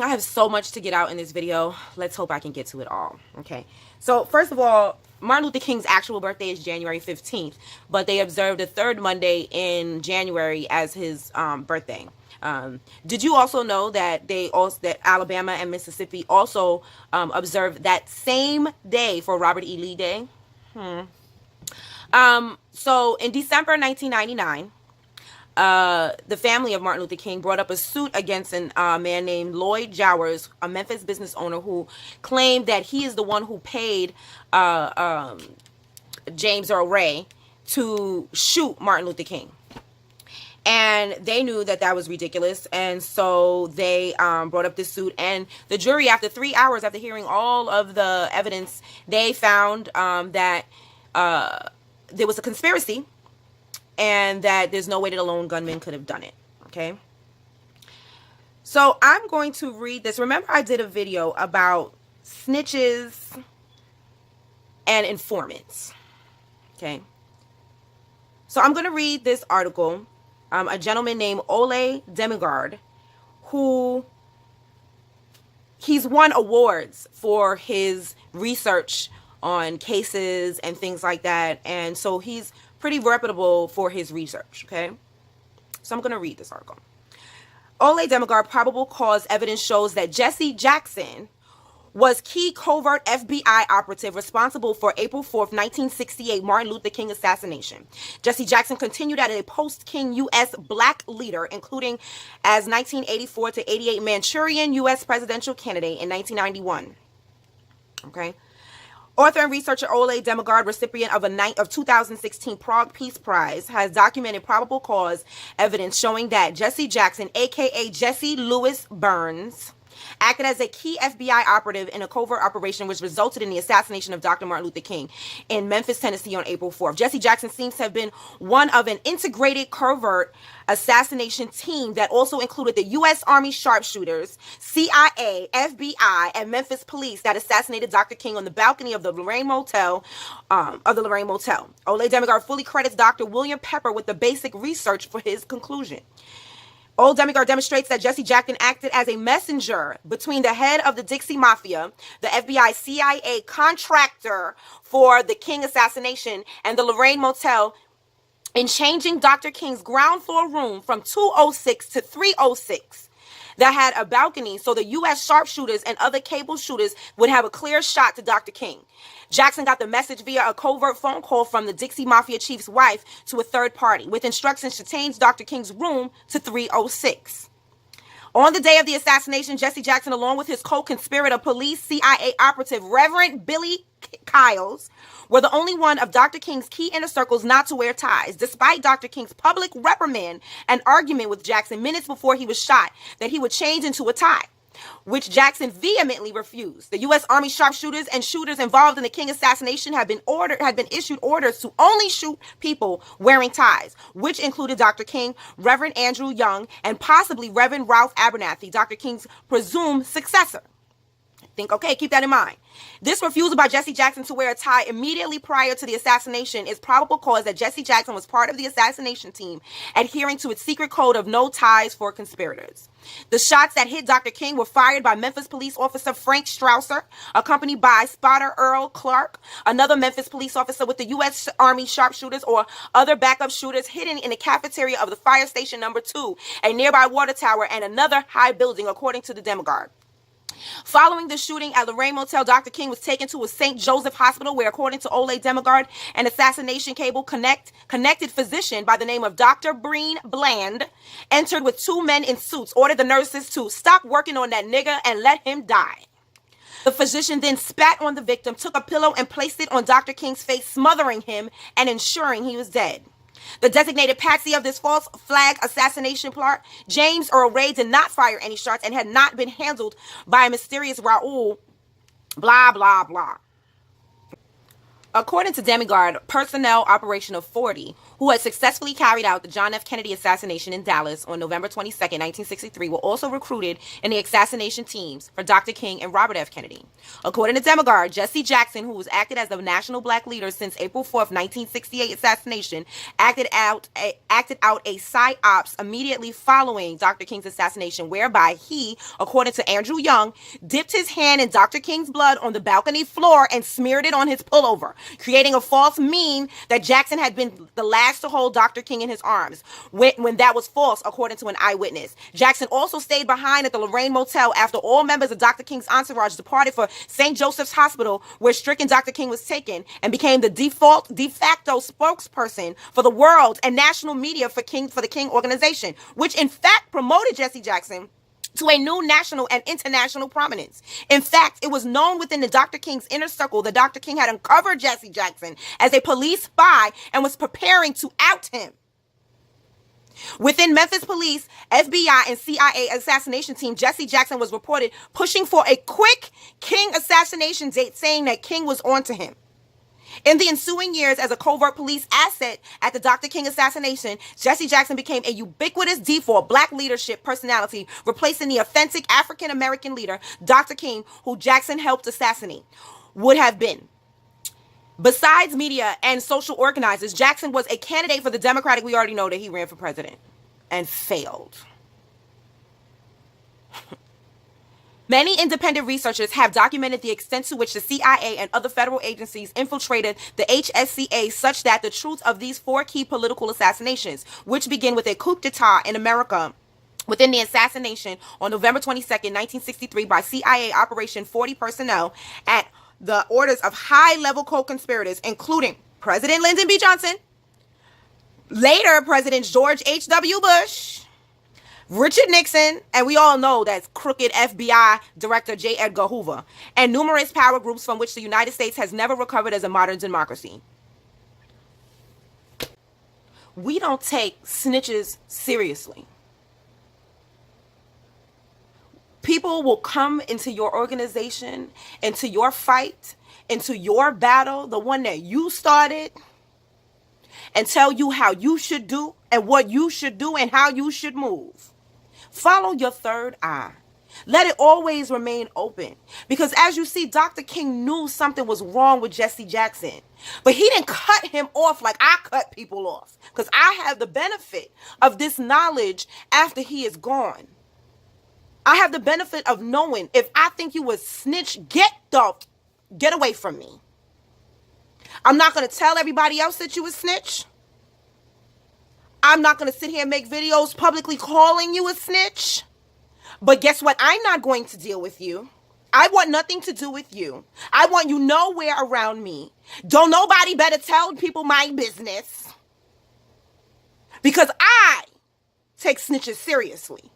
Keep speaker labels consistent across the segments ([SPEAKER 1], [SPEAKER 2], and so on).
[SPEAKER 1] I have so much to get out in this video. Let's hope I can get to it all. Okay. So first of all, Martin Luther King's actual birthday is January 15th, but they observed the third Monday in January as his birthday. Did you also know that that Alabama and Mississippi also observed that same day for Robert E. Lee Day? So in December 1999, the family of Martin Luther King brought up a suit against a man named Lloyd Jowers, a Memphis business owner, who claimed that he is the one who paid James Earl Ray to shoot Martin Luther King. And they knew that that was ridiculous, and so they brought up this suit. And the jury, after 3 hours, after hearing all of the evidence, they found that there was a conspiracy, and that there's no way that a lone gunman could have done it. Okay. So I'm going to read this. Remember, I did a video about snitches and informants. Okay. So I'm going to read this article. A gentleman named Ole Demigard, who he's won awards for his research on cases and things like that. And so he's pretty reputable for his research, okay? So I'm going to read this article. Ole Demigard, probable cause evidence shows that Jessie Jackson was key covert FBI operative responsible for April 4th, 1968 Martin Luther King assassination. Jessie Jackson continued as a post-King U.S. black leader, including as 1984 to 88 Manchurian U.S. presidential candidate in 1991. Okay. Author and researcher Ole Demigard, recipient of 2016 Prague Peace Prize, has documented probable cause evidence showing that Jessie Jackson, aka Jesse Louis Burns, acted as a key FBI operative in a covert operation which resulted in the assassination of Dr. Martin Luther King in Memphis, Tennessee on April 4th. Jessie Jackson seems to have been one of an integrated covert assassination team that also included the U.S. Army sharpshooters, CIA, FBI, and Memphis police that assassinated Dr. King on the balcony of the Lorraine Motel. Ole Demigard fully credits Dr. William Pepper with the basic research for his conclusion. Ole Demigard demonstrates that Jessie Jackson acted as a messenger between the head of the Dixie Mafia, the FBI CIA contractor for the King assassination, and the Lorraine Motel in changing Dr. King's ground floor room from 206 to 306 that had a balcony so the U.S. sharpshooters and other cable shooters would have a clear shot to Dr. King. Jackson got the message via a covert phone call from the Dixie Mafia chief's wife to a third party with instructions to change Dr. King's room to 306. On the day of the assassination, Jessie Jackson, along with his co-conspirator, police CIA operative Reverend Billy Kyles, were the only one of Dr. King's key inner circles not to wear ties, despite Dr. King's public reprimand and argument with Jackson minutes before he was shot that he would change into a tie, which Jackson vehemently refused. The U.S. Army sharpshooters and shooters involved in the King assassination had been issued orders to only shoot people wearing ties, which included Dr. King, Reverend Andrew Young, and possibly Reverend Ralph Abernathy, Dr. King's presumed successor. Okay, keep that in mind. This refusal by Jessie Jackson to wear a tie immediately prior to the assassination is probable cause that Jessie Jackson was part of the assassination team, adhering to its secret code of no ties for conspirators. The shots that hit Dr. King were fired by Memphis police officer Frank Strausser, accompanied by spotter Earl Clark, another Memphis police officer with the U.S. Army sharpshooters or other backup shooters hidden in the cafeteria of the fire station number 2, a nearby water tower, and another high building, according to the Demigard. Following the shooting at Lorraine Motel, Dr. King was taken to a St. Joseph hospital where, according to Ole Demigard, an assassination cable connected physician by the name of Dr. Breen Bland entered with 2 men in suits, ordered the nurses to stop working on that nigga and let him die. The physician then spat on the victim, took a pillow and placed it on Dr. King's face, smothering him and ensuring he was dead. The designated patsy of this false flag assassination plot, James Earl Ray, did not fire any shots and had not been handled by a mysterious Raoul, blah, blah, blah. According to Demigard, personnel operation of 40, who who had successfully carried out the John F. Kennedy assassination in Dallas on November 22nd, 1963, were also recruited in the assassination teams for Dr. King and Robert F. Kennedy. According to Demogard, Jessie Jackson, who was acted as the national black leader since April 4th, 1968 assassination, acted out a psyops immediately following Dr. King's assassination, whereby he, according to Andrew Young, dipped his hand in Dr. King's blood on the balcony floor and smeared it on his pullover, creating a false meme that Jackson had been the last to hold Dr. King in his arms, when that was false, according to an eyewitness. Jackson also stayed behind at the Lorraine Motel after all members of Dr. King's entourage departed for St. Joseph's Hospital, where stricken Dr. King was taken, and became the de facto spokesperson for the world and national media for the King organization, which in fact promoted Jessie Jackson to a new national and international prominence. In fact, it was known within the Dr. King's inner circle that Dr. King had uncovered Jessie Jackson as a police spy and was preparing to out him. Within Memphis police, FBI, and CIA assassination team, Jessie Jackson was reported pushing for a quick King assassination date, saying that King was on to him. In the ensuing years, as a covert police asset at the Dr. King assassination, Jessie Jackson became a ubiquitous default black leadership personality, replacing the authentic African-American leader, Dr. King, who Jackson helped assassinate, would have been. Besides media and social organizers, Jackson was a candidate for the Democratic. We already know that he ran for president and failed. Many independent researchers have documented the extent to which the CIA and other federal agencies infiltrated the HSCA, such that the truth of these 4 key political assassinations, which begin with a coup d'etat in America within the assassination on November 22nd, 1963 by CIA Operation 40 personnel at the orders of high-level co-conspirators, including President Lyndon B. Johnson, later President George H.W. Bush, Richard Nixon, and we all know that's crooked FBI Director J. Edgar Hoover, and numerous power groups from which the United States has never recovered as a modern democracy. We don't take snitches seriously. People will come into your organization, into your fight, into your battle, the one that you started, and tell you how you should do and what you should do and how you should move. Follow your third eye. Let it always remain open. Because as you see, Dr. King knew something was wrong with Jessie Jackson. But he didn't cut him off like I cut people off. Because I have the benefit of this knowledge after he is gone. I have the benefit of knowing if I think you was snitch, get away from me. I'm not going to tell everybody else that you was snitch. I'm not going to sit here and make videos publicly calling you a snitch. But guess what? I'm not going to deal with you. I want nothing to do with you. I want you nowhere around me. Don't nobody better tell people my business. Because I take snitches seriously.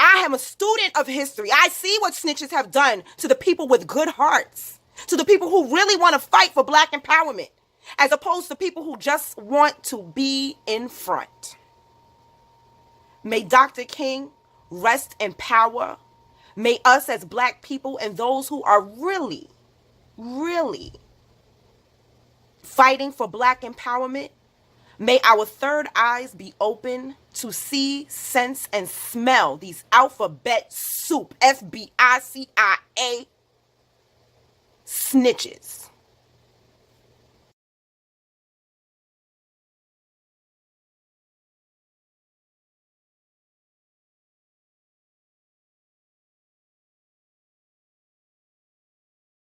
[SPEAKER 1] I am a student of history. I see what snitches have done to the people with good hearts, to the people who really want to fight for black empowerment, as opposed to people who just want to be in front. May Dr. King rest in power. May us as black people and those who are really, really fighting for black empowerment, may our third eyes be open to see, sense, and smell these alphabet soup, FBI, CIA snitches.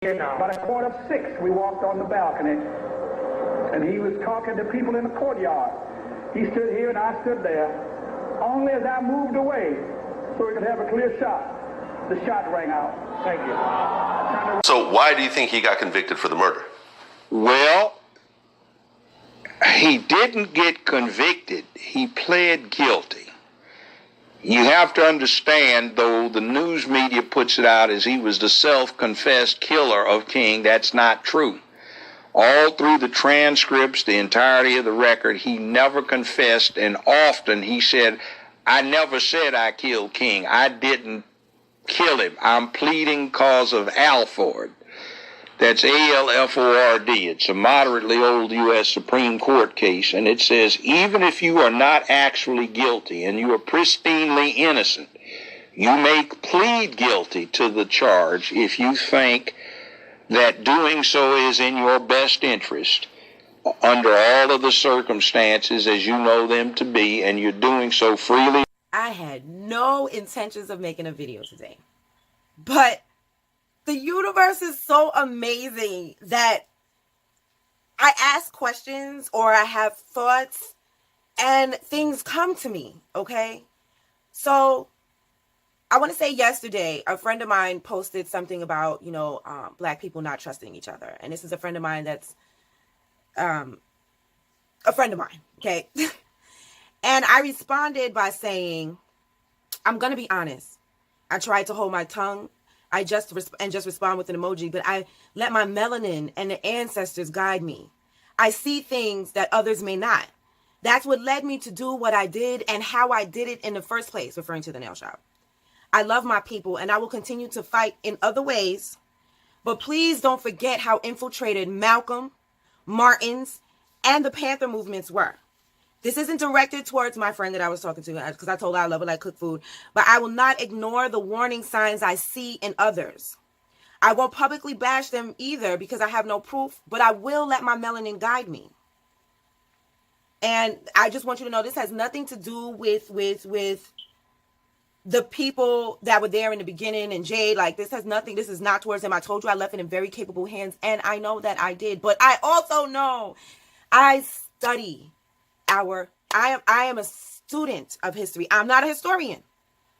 [SPEAKER 2] About 5:45, we walked on the balcony, and he was talking to people in the courtyard. He stood here and I stood there. Only as I moved away, so he could have a clear shot, the shot rang out. Thank you.
[SPEAKER 3] So why do you think he got convicted for the murder?
[SPEAKER 4] Well, he didn't get convicted. He pled guilty. You have to understand, though the news media puts it out as he was the self-confessed killer of King, that's not true. All through the transcripts, the entirety of the record, he never confessed, and often he said, I never said I killed King. I didn't kill him. I'm pleading cause of Alford. That's ALFORD. It's a moderately old U.S. Supreme Court case, and it says even if you are not actually guilty and you are pristinely innocent, you may plead guilty to the charge if you think that doing so is in your best interest under all of the circumstances as you know them to be, and you're doing so freely.
[SPEAKER 1] I had no intentions of making a video today, but the universe is so amazing that I ask questions or I have thoughts and things come to me, okay? So I want to say yesterday, a friend of mine posted something about, Black people not trusting each other. And this is a friend of mine that's a friend of mine, okay? And I responded by saying, I'm going to be honest. I tried to hold my tongue. I just respond with an emoji, but I let my melanin and the ancestors guide me. I see things that others may not. That's what led me to do what I did and how I did it in the first place, referring to the nail shop. I love my people and I will continue to fight in other ways, but please don't forget how infiltrated Malcolm, Martin's, and the Panther movements were. This isn't directed towards my friend that I was talking to, because I told her I love her like cook food, but I will not ignore the warning signs I see in others. I won't publicly bash them either because I have no proof, but I will let my melanin guide me. And I just want you to know this has nothing to do with the people that were there in the beginning and Jade. Like, this has nothing, this is not towards them. I told you I left it in very capable hands, and I know that I did, but I also know I study I am a student of history. I'm not a historian,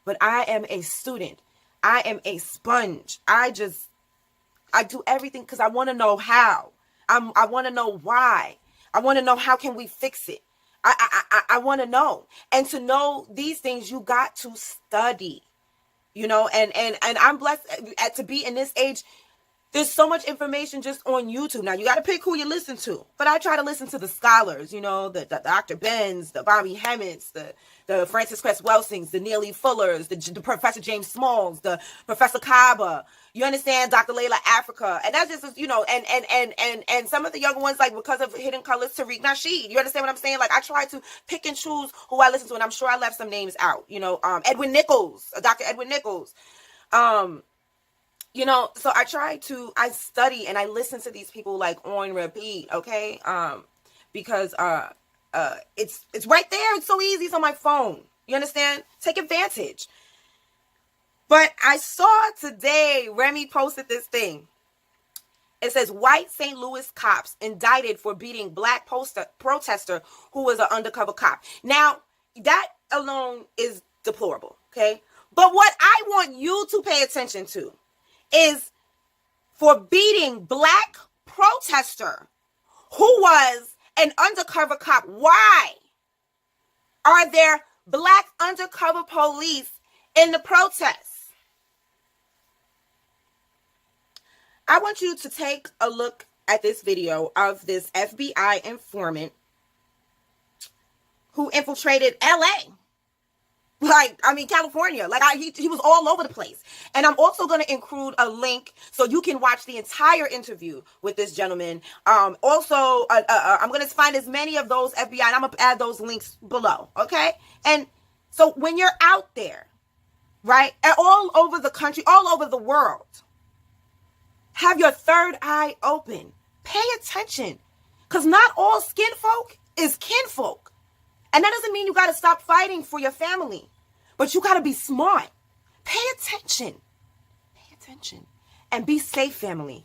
[SPEAKER 1] but I am a student. I am a sponge. I do everything because I want to know how. I want to know why. I want to know how can we fix it. I want to know. And to know these things, you got to study, and I'm blessed to be in this age. There's so much information just on YouTube. Now, you got to pick who you listen to. But I try to listen to the scholars, the Dr. Benz, the Bobby Hemmets, the Francis Cress Welsings, the Neely Fullers, the Professor James Smalls, the Professor Kaba. You understand? Dr. Layla Africa. And that's just, and some of the younger ones, like, because of Hidden Colors, Tariq Nasheed. You understand what I'm saying? Like, I try to pick and choose who I listen to. And I'm sure I left some names out. Edwin Nichols, Dr. Edwin Nichols. So I study and I listen to these people like on repeat, okay? Because it's right there. It's so easy. It's on my phone. You understand? Take advantage. But I saw today, Remy posted this thing. It says, white St. Louis cops indicted for beating Black protester who was an undercover cop. Now, that alone is deplorable, okay? But what I want you to pay attention to is for beating Black protester who was an undercover cop. Why are there Black undercover police in the protests? I want you to take a look at this video of this FBI informant who infiltrated LA. California. He was all over the place. And I'm also going to include a link so you can watch the entire interview with this gentleman. I'm going to find as many of those FBI, and I'm going to add those links below, okay? And so when you're out there, right, all over the country, all over the world, have your third eye open. Pay attention, because not all skin folk is kinfolk. And that doesn't mean you got to stop fighting for your family, but you got to be smart. Pay attention. Pay attention. And be safe, family.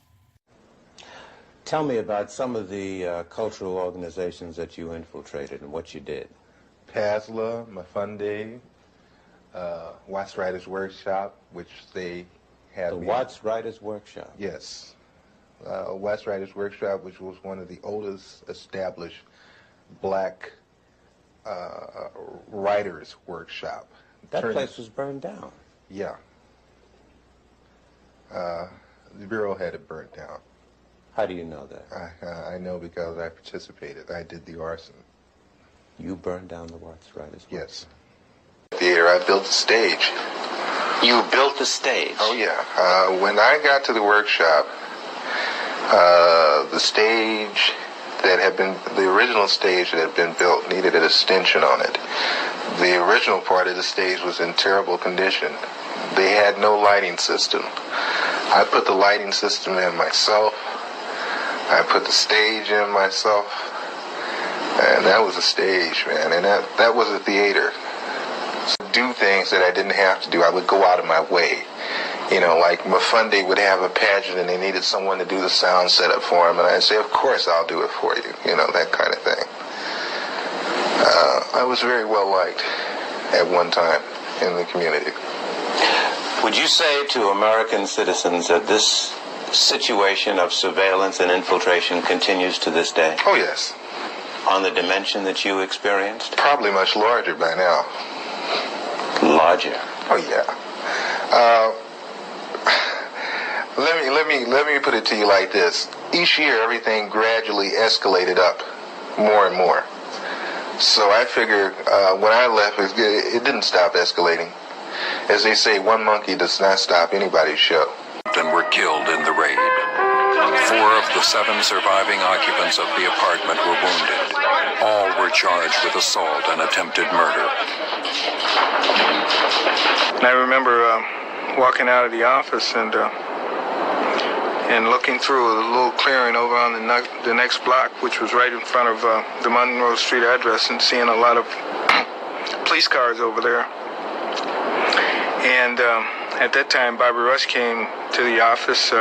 [SPEAKER 5] Tell me about some of the cultural organizations that you infiltrated and what you did.
[SPEAKER 6] PASLA, Mafunde, Watts Writers Workshop, which they have.
[SPEAKER 5] The Watts Writers Workshop?
[SPEAKER 6] Yes. Watts Writers Workshop, which was one of the oldest established Black writers workshop.
[SPEAKER 5] That place was burned down.
[SPEAKER 6] Yeah. The Bureau had it burnt down.
[SPEAKER 5] How do you know that?
[SPEAKER 6] I know because I participated. I did the arson.
[SPEAKER 5] You burned down the Watts Writers Workshop?
[SPEAKER 6] Yes.
[SPEAKER 3] Theater, I built the stage.
[SPEAKER 5] You built the stage?
[SPEAKER 6] Oh, yeah. When I got to the workshop,
[SPEAKER 3] The stage that had been, the original stage that had been built needed an extension on it. The original part of the stage was in terrible condition. They had no lighting system. I put the lighting system in myself. I put the stage in myself. And that was a stage, man. And that was a theater. So do things that I didn't have to do. I would go out of my way. You know, like Mafundi would have a pageant and they needed someone to do the sound setup for him. And I'd say, of course, I'll do it for you. You know, that kind of thing. I was very well liked at one time in the community.
[SPEAKER 5] Would you say to American citizens that this situation of surveillance and infiltration continues to this day?
[SPEAKER 3] Oh, yes.
[SPEAKER 5] On the dimension that you experienced?
[SPEAKER 3] Probably much larger by now.
[SPEAKER 5] Larger?
[SPEAKER 3] Oh, yeah. Let me put it to you like this. Each year, everything gradually escalated up more and more. So I figured when I left, it didn't stop escalating. As they say, one monkey does not stop anybody's show.
[SPEAKER 7] And were killed in the raid. 4 of the 7 surviving occupants of the apartment were wounded. All were charged with assault and attempted murder.
[SPEAKER 8] And I remember walking out of the office and looking through a little clearing over on the next block, which was right in front of the Monroe Street address, and seeing a lot of police cars over there. And at that time, Bobby Rush came to the office.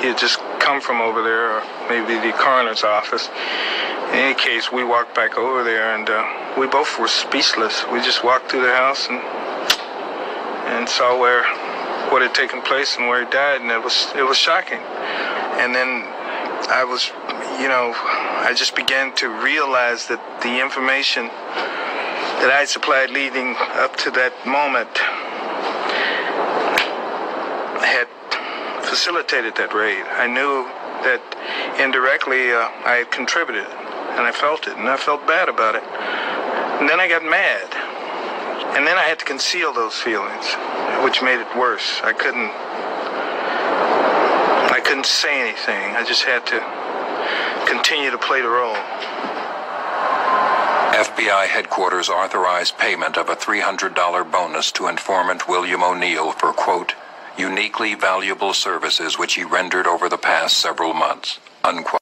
[SPEAKER 8] He had just come from over there, or maybe the coroner's office. In any case, we walked back over there, and we both were speechless. We just walked through the house and saw what had taken place and where he died, and it was shocking. And then I just began to realize that the information that I had supplied leading up to that moment had facilitated that raid. I knew that indirectly I had contributed, and I felt it, and I felt bad about it. And then I got mad, and then I had to conceal those feelings, which made it worse. I couldn't say anything. I just had to continue to play the role.
[SPEAKER 7] FBI headquarters authorized payment of a $300 bonus to informant William O'Neill for, quote, uniquely valuable services which he rendered over the past several months, unquote.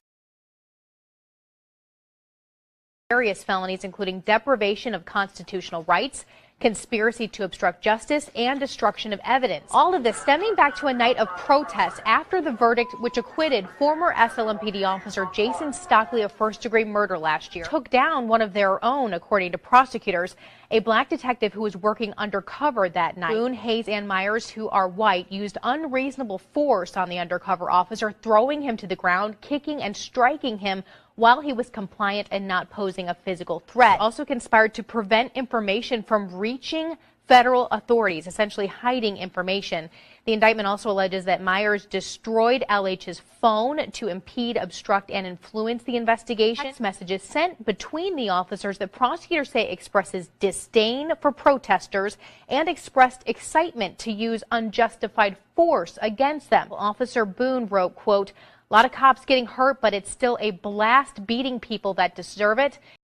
[SPEAKER 9] Various felonies, including deprivation of constitutional rights, conspiracy to obstruct justice, and destruction of evidence. All of this stemming back to a night of protests after the verdict which acquitted former SLMPD officer Jason Stockley of first-degree murder last year. Took down one of their own, according to prosecutors, a black detective who was working undercover that night. Boone, Hayes, and Myers, who are white, used unreasonable force on the undercover officer, throwing him to the ground, kicking and striking him while he was compliant and not posing a physical threat. Also conspired to prevent information from reaching federal authorities, essentially hiding information. The indictment also alleges that Myers destroyed LH's phone to impede, obstruct, and influence the investigation. Text messages sent between the officers that prosecutors say expresses disdain for protesters and expressed excitement to use unjustified force against them. Officer Boone wrote, quote, "A lot of cops getting hurt, but it's still a blast beating people that deserve it."